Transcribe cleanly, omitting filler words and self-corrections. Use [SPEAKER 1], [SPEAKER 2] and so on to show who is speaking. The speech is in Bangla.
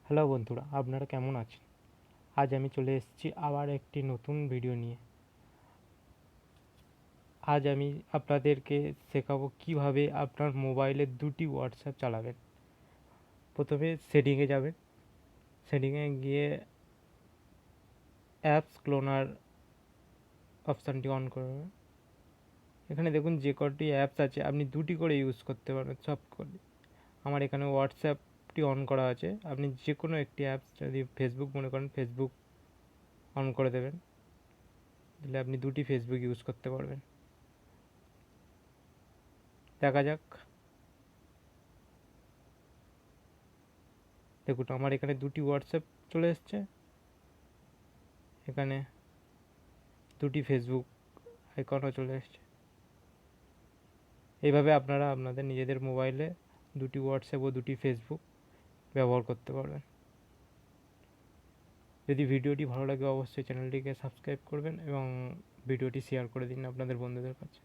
[SPEAKER 1] হ্যালো বন্ধুরা, আপনারা কেমন আছেন? আজ আমি চলে এসেছি আবার একটি নতুন ভিডিও নিয়ে। আজ আমি আপনাদেরকে শেখাবো কিভাবে আপনার মোবাইলে দুটি হোয়াটসঅ্যাপ চালাবেন। প্রথমে সেটিংয়ে যাবেন, সেটিংয়ে গিয়ে অ্যাপস ক্লোনার অপশানটি অন করবেন। এখানে দেখুন যে কটি অ্যাপস আছে আপনি দুটি করে ইউজ করতে পারবেন সব করে। আমার এখানে হোয়াটসঅ্যাপটি অন করা আছে, আপনি যে কোনো একটি অ্যাপস যদি ফেসবুক মনে করেন ফেসবুক অন করে দেবেন, তাহলে আপনি দুটি ফেসবুক ইউজ করতে পারবেন। দেখা যাক। দেখুন আমার এখানে দুটি হোয়াটসঅ্যাপ চলে এসছে, এখানে দুটি ফেসবুক আইকনও চলে এসছে। এইভাবে আপনারা আপনাদের নিজেদের মোবাইলে দুটি হোয়াটসঅ্যাপ ও দুটি ফেসবুক ব্যবহার করতে পারবেন। যদি ভিডিওটি ভালো লাগে অবশ্যই চ্যানেলটিকে সাবস্ক্রাইব করবেন এবং ভিডিওটি শেয়ার করে দিন আপনাদের বন্ধুদের কাছে।